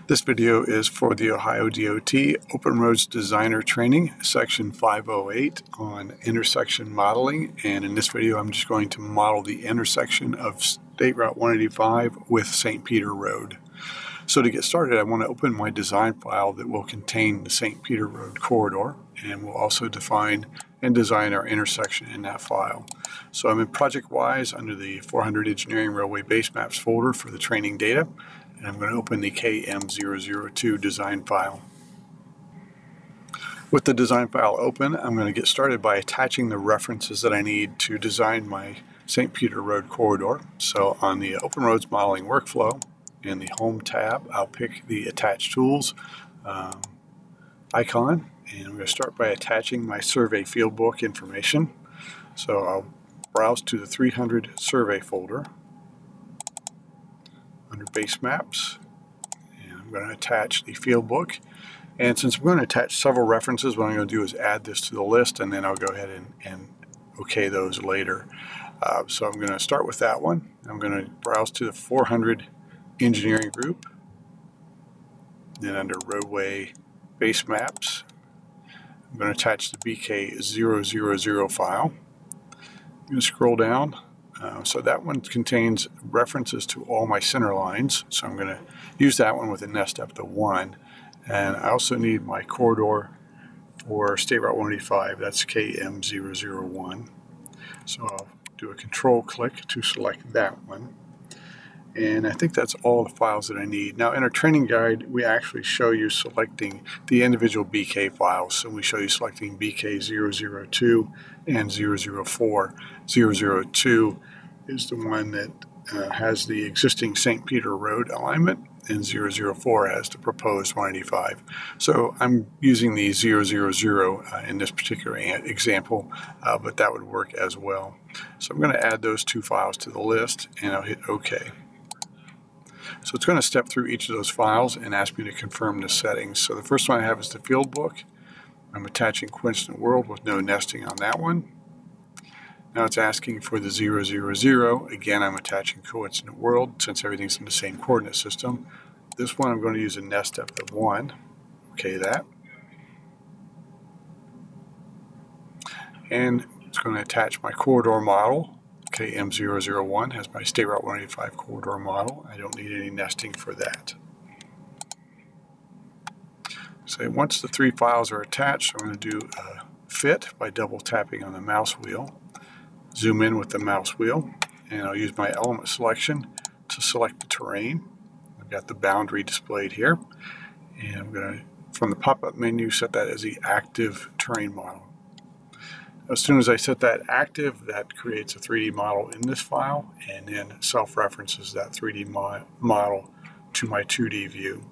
This video is for the Ohio DOT Open Roads Designer Training, Section 508 on intersection modeling. And in this video, I'm just going to model the intersection of State Route 185 with St. Peter Road. So to get started, I want to open my design file that will contain the St. Peter Road corridor, and we'll also define and design our intersection in that file. So I'm in ProjectWise under the 400 Engineering Railway Base Maps folder for the training data, and I'm going to open the KM002 design file. With the design file open, I'm going to get started by attaching the references that I need to design my St. Peter Road corridor. So on the Open Roads Modeling Workflow, in the Home tab, I'll pick the Attach Tools icon, and I'm going to start by attaching my survey fieldbook information. So I'll browse to the 300 survey folder under Base Maps, and I'm going to attach the fieldbook. And since I'm going to attach several references, what I'm going to do is add this to the list, and then I'll go ahead and OK those later. So I'm going to start with that one. I'm going to browse to the 400 Engineering Group, then under Roadway Base Maps, I'm going to attach the BK000 file. I'm going to scroll down. So that one contains references to all my center lines, so I'm going to use that one with a nest up to 1. And I also need my corridor for State Route 185, that's KM001. So I'll do a control click to select that one. And I think that's all the files that I need. Now in our training guide, we actually show you selecting the individual BK files. So we show you selecting BK002 and 004. 002 is the one that has the existing St. Peter Road alignment, and 004 has the proposed 185. So I'm using the 000 in this particular example, but that would work as well. So I'm going to add those two files to the list, and I'll hit OK. So it's going to step through each of those files and ask me to confirm the settings. So the first one I have is the field book. I'm attaching Coincident World with no nesting on that one. Now it's asking for the 000. Again, I'm attaching Coincident World since everything's in the same coordinate system. This one I'm going to use a nest depth of 1. Okay, that. And it's going to attach my corridor model. KM001 has my State Route 185 corridor model. I don't need any nesting for that. So once the three files are attached, I'm going to do a fit by double tapping on the mouse wheel. Zoom in with the mouse wheel, and I'll use my element selection to select the terrain. I've got the boundary displayed here, and I'm going to, from the pop-up menu, set that as the active terrain model. As soon as I set that active, that creates a 3D model in this file, and then self-references that 3D model to my 2D view.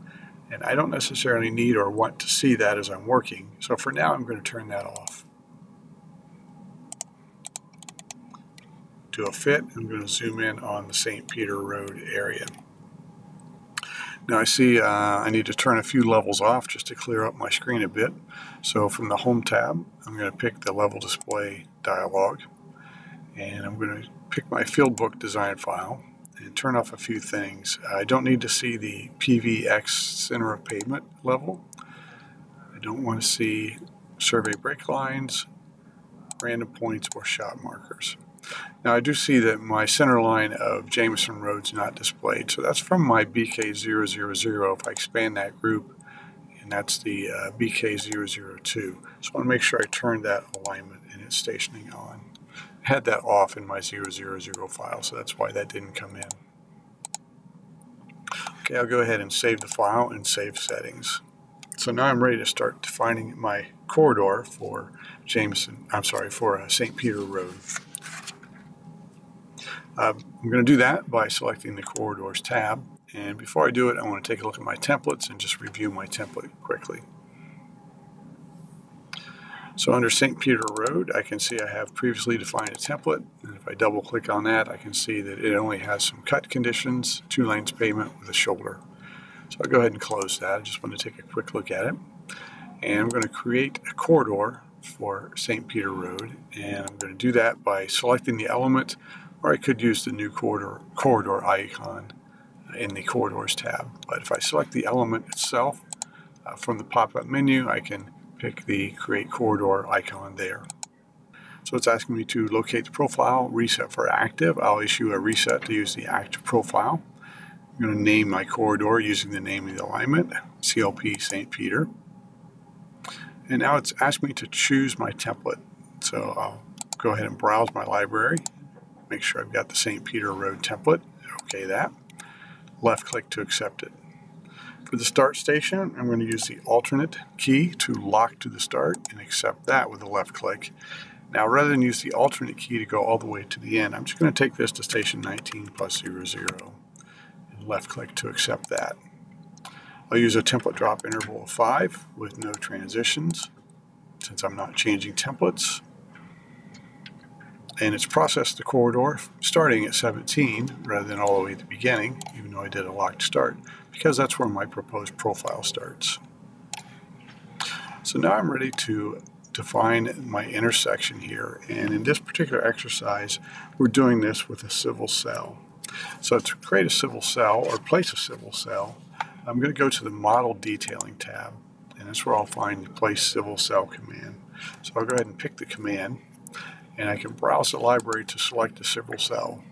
And I don't necessarily need or want to see that as I'm working, so for now I'm going to turn that off. Do a fit, I'm going to zoom in on the St. Peter Road area. Now I see I need to turn a few levels off just to clear up my screen a bit. So from the Home tab, I'm going to pick the Level Display dialog, and I'm going to pick my Fieldbook design file and turn off a few things. I don't need to see the PVX center of pavement level. I don't want to see survey break lines, random points, or shot markers. Now I do see that my center line of Jameson Road is not displayed, so that's from my BK000. If I expand that group, and that's the BK002. So I want to make sure I turn that alignment and it's stationing on. I had that off in my 000 file, so that's why that didn't come in. Okay, I'll go ahead and save the file and save settings. So now I'm ready to start defining my corridor for St. Peter Road. I'm going to do that by selecting the Corridors tab, and before I do it, I want to take a look at my templates and just review my template quickly. So under St. Peter Road, I can see I have previously defined a template, and if I double click on that, I can see that it only has some cut conditions, 2 lanes pavement with a shoulder. So I'll go ahead and close that. I just want to take a quick look at it, and I'm going to create a corridor for St. Peter Road, and I'm going to do that by selecting the element, or I could use the new corridor icon in the Corridors tab. But if I select the element itself from the pop-up menu, I can pick the Create Corridor icon there. So it's asking me to locate the profile, reset for active. I'll issue a reset to use the active profile. I'm going to name my corridor using the name of the alignment, CLP St. Peter. And now it's asking me to choose my template. So I'll go ahead and browse my library, make sure I've got the St. Peter Road template. OK that. Left click to accept it. For the start station, I'm going to use the alternate key to lock to the start and accept that with a left click. Now, rather than use the alternate key to go all the way to the end, I'm just going to take this to station 19 plus 00 and left click to accept that. I'll use a template drop interval of 5 with no transitions since I'm not changing templates. And it's processed the corridor starting at 17 rather than all the way at the beginning, even though I did a locked start, because that's where my proposed profile starts. So now I'm ready to define my intersection here, and in this particular exercise we're doing this with a civil cell. So to create a civil cell or place a civil cell, I'm going to go to the Model Detailing tab, and that's where I'll find the Place Civil Cell command. So I'll go ahead and pick the command, and I can browse the library to select a civil cell.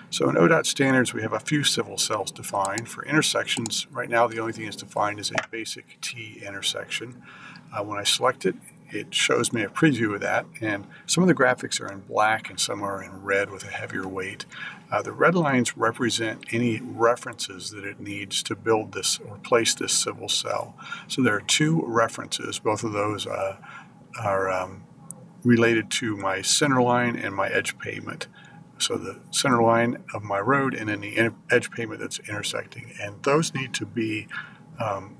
So in ODOT standards we have a few civil cells defined. For intersections, right now the only thing that's defined is a basic T intersection. When I select it, it shows me a preview of that, and some of the graphics are in black and some are in red with a heavier weight. The red lines represent any references that it needs to build this or place this civil cell. So there are 2 references. Both of those are related to my center line and my edge pavement. So the center line of my road and then the edge pavement that's intersecting. And those need to be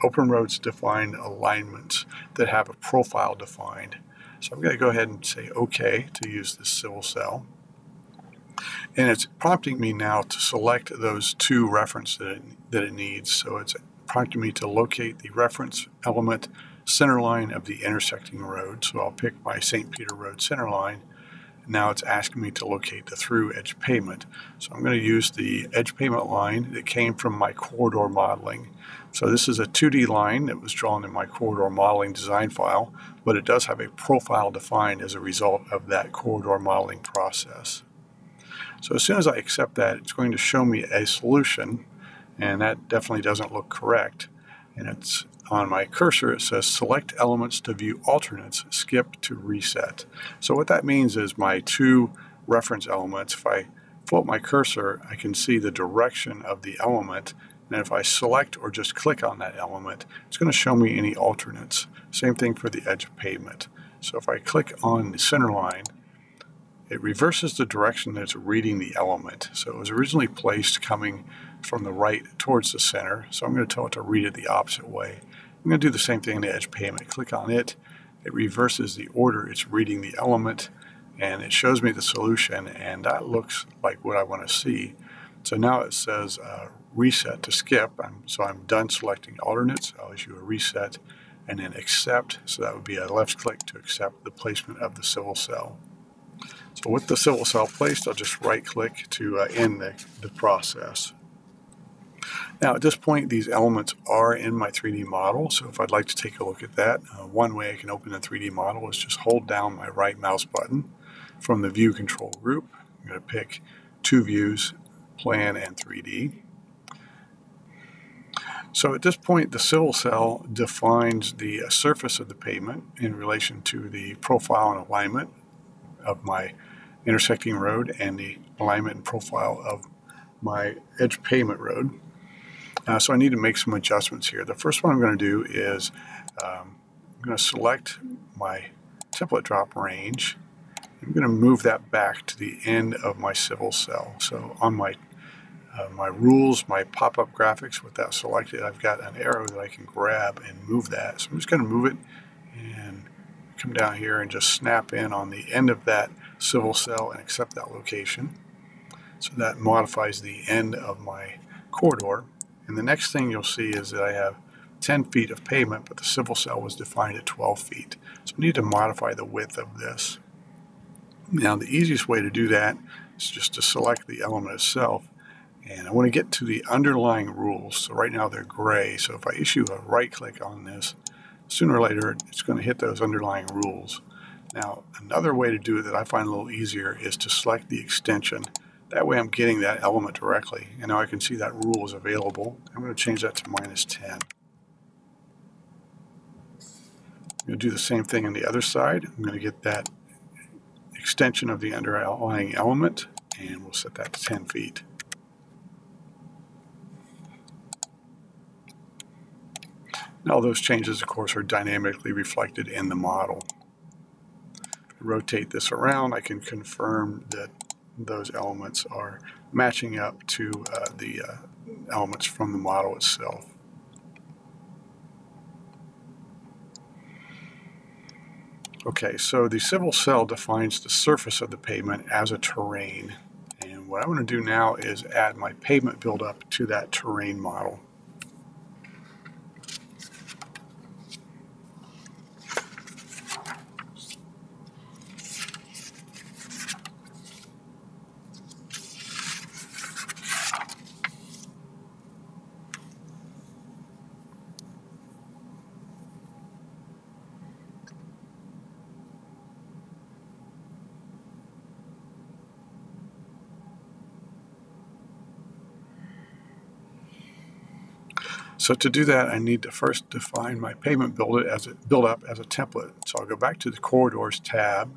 open roads defined alignments that have a profile defined. So I'm going to go ahead and say OK to use this civil cell. And it's prompting me now to select those 2 references that it needs. So it's prompting me to locate the reference element center line of the intersecting road. So I'll pick my St. Peter Road center line. Now it's asking me to locate the through edge pavement. So I'm going to use the edge pavement line that came from my corridor modeling. So this is a 2D line that was drawn in my corridor modeling design file, but it does have a profile defined as a result of that corridor modeling process. So as soon as I accept that, it's going to show me a solution, and that definitely doesn't look correct. And it's on my cursor, it says select elements to view alternates, skip to reset. So what that means is my 2 reference elements, if I float my cursor, I can see the direction of the element. And if I select or just click on that element, it's going to show me any alternates. Same thing for the edge of pavement. So if I click on the center line, it reverses the direction that it's reading the element. So it was originally placed coming from the right towards the center. So I'm going to tell it to read it the opposite way. I'm going to do the same thing in the edge pavement. Click on it. It reverses the order it's reading the element, and it shows me the solution, and that looks like what I want to see. So now it says reset to skip. So I'm done selecting alternates. I'll issue a reset and then accept. So that would be a left click to accept the placement of the civil cell. So with the civil cell placed, I'll just right click to end the process. Now at this point, these elements are in my 3D model, so if I'd like to take a look at that, one way I can open the 3D model is just hold down my right mouse button from the view control group. I'm going to pick 2 views, plan and 3D. So at this point, the civil cell defines the surface of the pavement in relation to the profile and alignment of my intersecting road and the alignment and profile of my edge pavement road. So I need to make some adjustments here. The first one I'm going to do is I'm going to select my template drop range. I'm going to move that back to the end of my civil cell. So on my rules, my pop-up graphics with that selected, I've got an arrow that I can grab and move that. So I'm just going to move it and come down here and just snap in on the end of that civil cell and accept that location. So that modifies the end of my corridor. And the next thing you'll see is that I have 10 feet of pavement, but the civil cell was defined at 12 feet. So I need to modify the width of this. Now the easiest way to do that is just to select the element itself And I want to get to the underlying rules. So right now they're gray. So if I issue a right click on this, sooner or later it's going to hit those underlying rules. Now another way to do it that I find a little easier is to select the extension. That way I'm getting that element directly. And now I can see that rule is available. I'm going to change that to -10. I'm going to do the same thing on the other side. I'm going to get that extension of the underlying element, and we'll set that to 10 feet. Now those changes, of course, are dynamically reflected in the model. Rotate this around, I can confirm that those elements are matching up to the elements from the model itself. Okay, so the civil cell defines the surface of the pavement as a terrain. And what I want to do now is add my pavement buildup to that terrain model. So to do that, I need to first define my pavement buildup as a template. So I'll go back to the Corridors tab,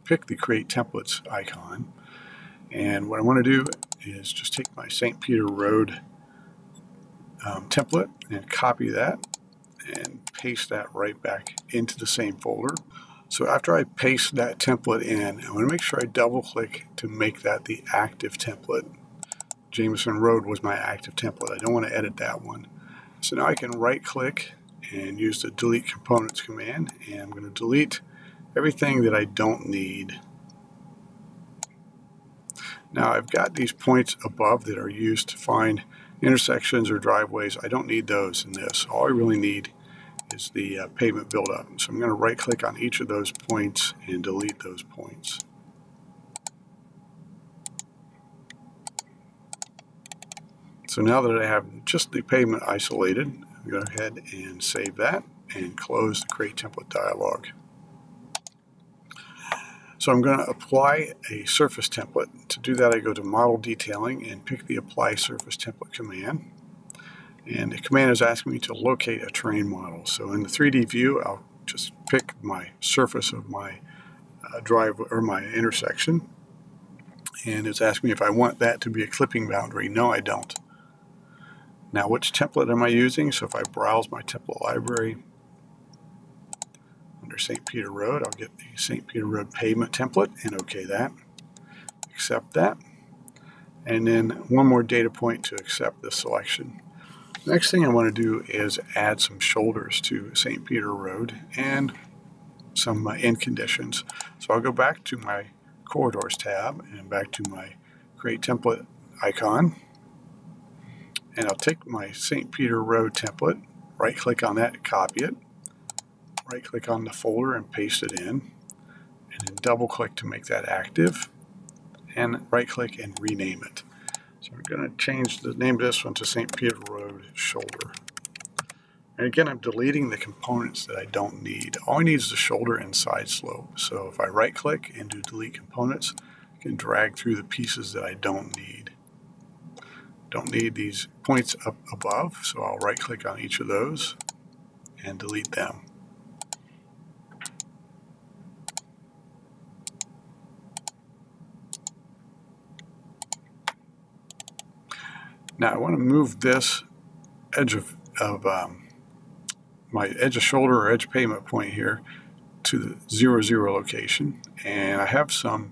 pick the Create Templates icon, and what I want to do is just take my St. Peter Road template and copy that and paste that right back into the same folder. So after I paste that template in, I want to make sure I double click to make that the active template. Jameson Road was my active template. I don't want to edit that one. So now I can right click and use the delete components command, and I'm going to delete everything that I don't need. Now I've got these points above that are used to find intersections or driveways. I don't need those in this. All I really need is the pavement buildup. So I'm going to right click on each of those points and delete those points. So now that I have just the pavement isolated, I'm going to go ahead and save that and close the Create Template dialog. So I'm going to apply a surface template. To do that, I go to Model Detailing and pick the Apply Surface Template command. And the command is asking me to locate a terrain model. So in the 3D view, I'll just pick my surface of my driveway or my intersection. And it's asking me if I want that to be a clipping boundary. No, I don't. Now, which template am I using? So if I browse my template library under St. Peter Road, I'll get the St. Peter Road pavement template and OK that. Accept that. And then one more data point to accept the selection. Next thing I want to do is add some shoulders to St. Peter Road and some end conditions. So I'll go back to my Corridors tab and back to my Create Template icon. And I'll take my St. Peter Road template, right click on that, copy it, right click on the folder and paste it in, and then double click to make that active, and right click and rename it. So I'm going to change the name of this one to St. Peter Road Shoulder. And again, I'm deleting the components that I don't need. All I need is the shoulder and side slope. So if I right click and do delete components, I can drag through the pieces that I don't need. Don't need these points up above, so I'll right click on each of those and delete them. Now I want to move this edge of my edge of shoulder or edge pavement point here to the 0, 0 location, and I have some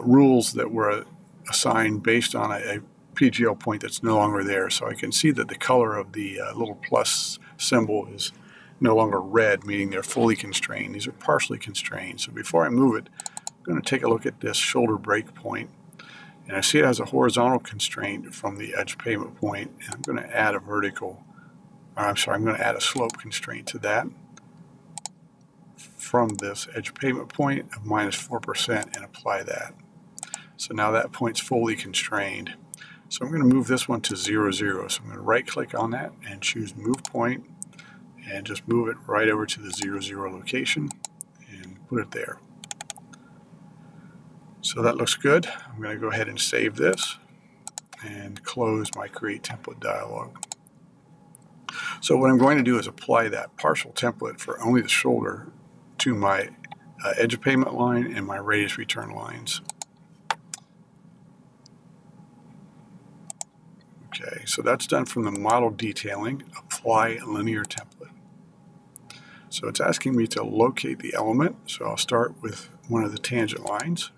rules that were assigned based on a PGL point that's no longer there. So I can see that the color of the little plus symbol is no longer red, meaning they're fully constrained. These are partially constrained. So before I move it, I'm going to take a look at this shoulder break point. And I see it has a horizontal constraint from the edge pavement point, and I'm going to add a I'm going to add a slope constraint to that from this edge pavement point of -4% and apply that. So now that point's fully constrained. So I'm going to move this one to 0, 0. So I'm going to right click on that and choose Move Point and just move it right over to the 0, 0 location and put it there. So that looks good. I'm going to go ahead and save this and close my Create Template dialog. So what I'm going to do is apply that partial template for only the shoulder to my edge of pavement line and my radius return lines. Okay, so that's done from the model detailing, apply linear template. So it's asking me to locate the element, so I'll start with one of the tangent lines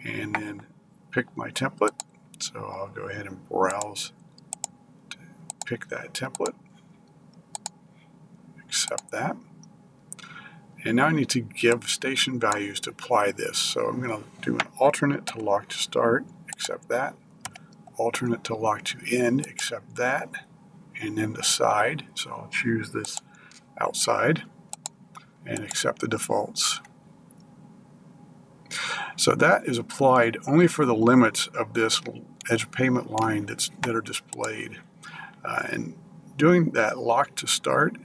and then pick my template. So I'll go ahead and browse to pick that template, accept that. And now I need to give station values to apply this. So I'm going to do an alternate to lock to start, accept that. Alternate to lock to end, accept that. And then the side, so I'll choose this outside and accept the defaults. So that is applied only for the limits of this edge of pavement line that are displayed. And doing that lock to start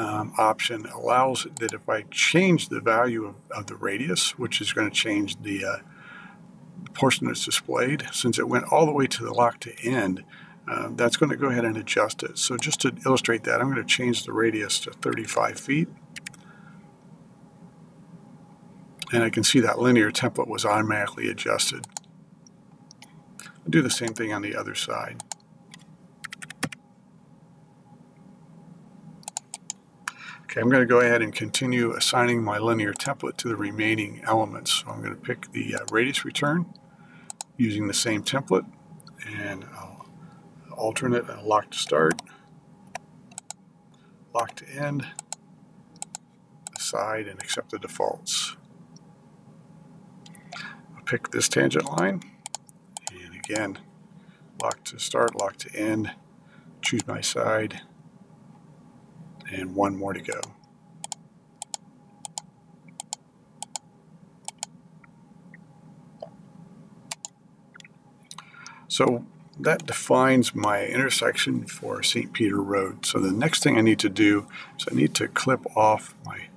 option allows that if I change the value of the radius, which is going to change the portion that's displayed, since it went all the way to the lock to end, that's going to go ahead and adjust it. So just to illustrate that, I'm going to change the radius to 35 feet. And I can see that linear template was automatically adjusted. I'll do the same thing on the other side. Okay, I'm going to go ahead and continue assigning my linear template to the remaining elements. So I'm going to pick the radius return using the same template, and I'll alternate and lock to start, lock to end, aside, and accept the defaults. I'll pick this tangent line, and again, lock to start, lock to end, choose my side, and one more to go. So that defines my intersection for St. Peter Road. So the next thing I need to do is I need to clip off my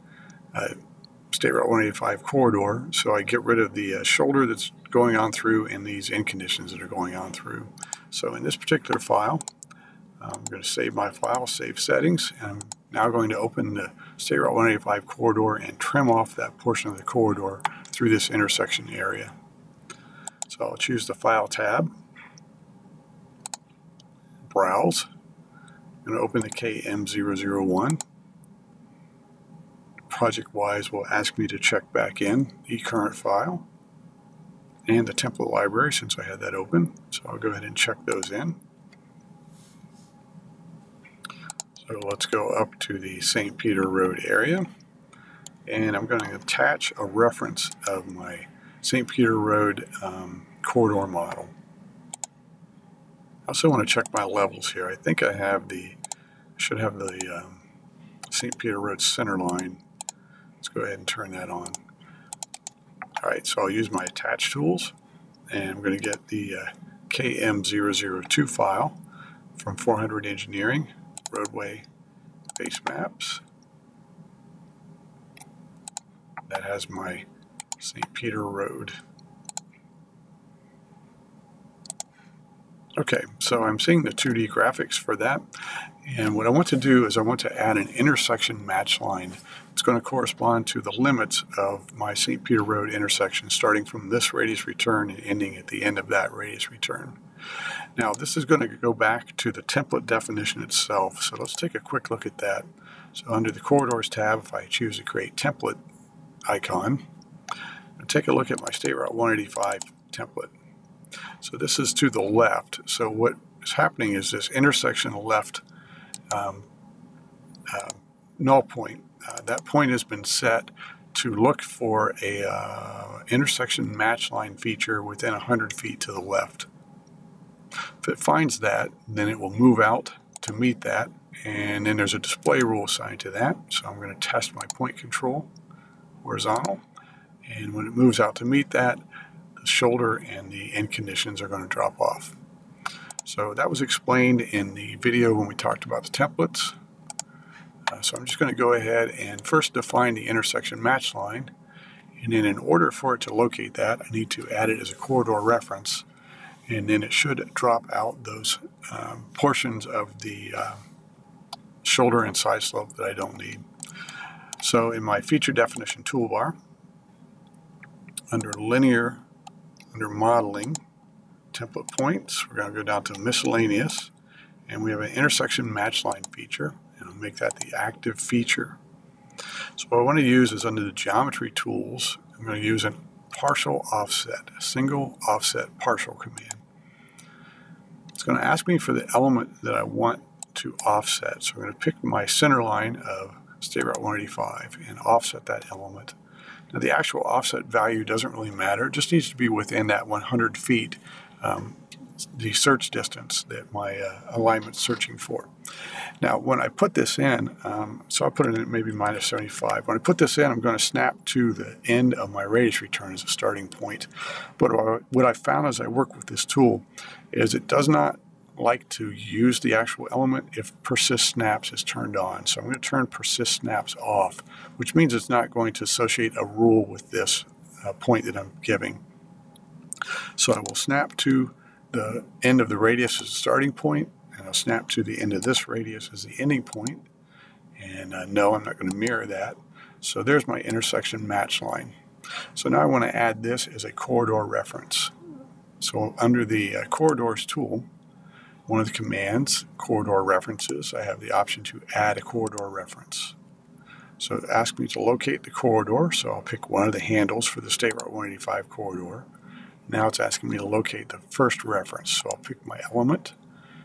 State Route 185 corridor, so I get rid of the shoulder that's going on through and these end conditions that are going on through. So in this particular file, I'm going to save my file, save settings, and I'm now going to open the State Route 185 corridor and trim off that portion of the corridor through this intersection area. So I'll choose the File tab, browse, I'm going to open the KM001. Project-wise will ask me to check back in the current file and the template library since I had that open. So I'll go ahead and check those in. So let's go up to the St. Peter Road area, and I'm going to attach a reference of my St. Peter Road corridor model. I also want to check my levels here. I think I have should have the St. Peter Road center line. Let's go ahead and turn that on. All right, so I'll use my attach tools, and I'm going to get the KM002 file from 400 Engineering, Roadway Base Maps. That has my St. Peter Road. Okay, so I'm seeing the 2D graphics for that, and what I want to do is I want to add an intersection match line. It's going to correspond to the limits of my St. Peter Road intersection, starting from this radius return and ending at the end of that radius return. Now this is going to go back to the template definition itself, so let's take a quick look at that. So under the Corridors tab, if I choose to create template icon, I'll take a look at my State Route 185 template. So this is to the left. So what is happening is this intersection left null point. That point has been set to look for a intersection match line feature within 100 feet to the left. If it finds that, then it will move out to meet that, and then there's a display rule assigned to that. So I'm going to test my point control horizontal, and when it moves out to meet that, the shoulder and the end conditions are going to drop off. So that was explained in the video when we talked about the templates. So I'm just going to go ahead and first define the intersection match line, and then in order for it to locate that, I need to add it as a corridor reference, and then it should drop out those portions of the shoulder and side slope that I don't need. So in my feature definition toolbar, under linear, under modeling, template points, we're going to go down to miscellaneous, and we have an intersection match line feature, and I'll make that the active feature. So what I want to use is under the geometry tools, I'm going to use a partial offset, a single offset partial command. It's going to ask me for the element that I want to offset. So I'm going to pick my center line of State Route 185 and offset that element. Now the actual offset value doesn't really matter, it just needs to be within that 100 feet, the search distance that my alignment's searching for. Now when I put this in, so I'll put it in maybe minus 75. When I put this in, I'm going to snap to the end of my radius return as a starting point. But what I found as I work with this tool is it does not like to use the actual element if persist snaps is turned on. So I'm going to turn persist snaps off, which means it's not going to associate a rule with this point that I'm giving. So I will snap to the end of the radius as a starting point, and I'll snap to the end of this radius as the ending point. And no, I'm not going to mirror that. So there's my intersection match line. So now I want to add this as a corridor reference. So under the corridors tool, one of the commands, corridor references, I have the option to add a corridor reference. So it asks me to locate the corridor, so I'll pick one of the handles for the State Route 185 corridor. Now it's asking me to locate the first reference, so I'll pick my element.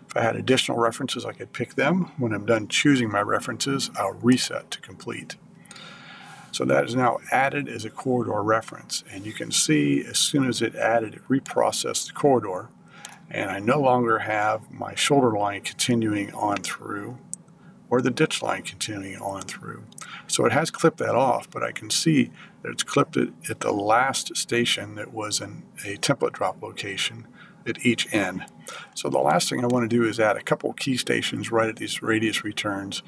If I had additional references, I could pick them. When I'm done choosing my references, I'll reset to complete. So that is now added as a corridor reference, and you can see as soon as it added, it reprocessed the corridor, and I no longer have my shoulder line continuing on through or the ditch line continuing on through. So it has clipped that off, but I can see that it's clipped it at the last station that was in a template drop location at each end. So the last thing I want to do is add a couple key stations right at these radius returns,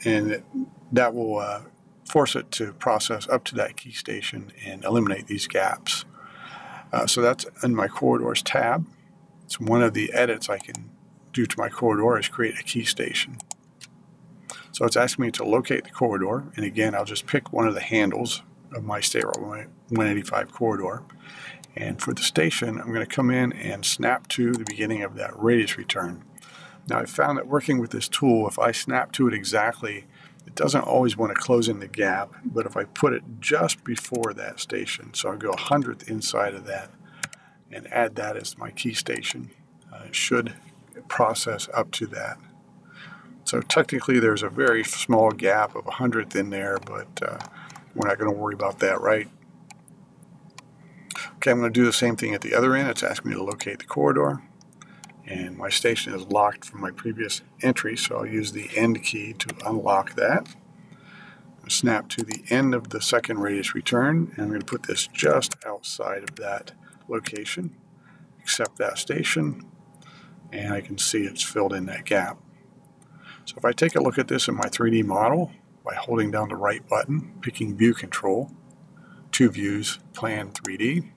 and that will force it to process up to that key station and eliminate these gaps. So that's in my corridors tab. So one of the edits I can do to my corridor is create a key station. So it's asking me to locate the corridor, and again I'll just pick one of the handles of my State Route 185 corridor, and for the station I'm going to come in and snap to the beginning of that radius return. Now I found that working with this tool, if I snap to it exactly, it doesn't always want to close in the gap, but if I put it just before that station, so I'll go 100th inside of that and add that as my key station, it should process up to that. So technically there's a very small gap of 100th in there, but we're not going to worry about that, right? Okay, I'm going to do the same thing at the other end. It's asking me to locate the corridor, and my station is locked from my previous entry, so I'll use the end key to unlock that. Snap to the end of the second radius return, and I'm going to put this just outside of that location, accept that station, and I can see it's filled in that gap. So if I take a look at this in my 3D model by holding down the right button, picking View Control, two views, Plan 3D,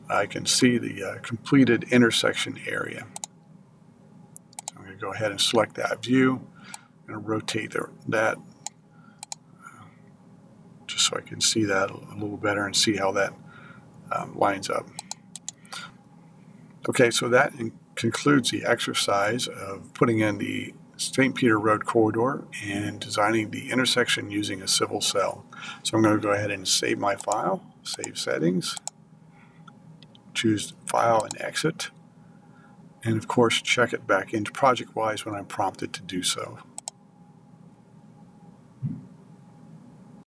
I can see the completed intersection area. So I'm going to go ahead and select that view. I'm going to rotate that just so I can see that a little better and see how that lines up. Okay, so that concludes the exercise of putting in the St. Peter Road corridor and designing the intersection using a civil cell. So I'm going to go ahead and save my file, save settings, choose File and Exit, and of course check it back into ProjectWise when I'm prompted to do so.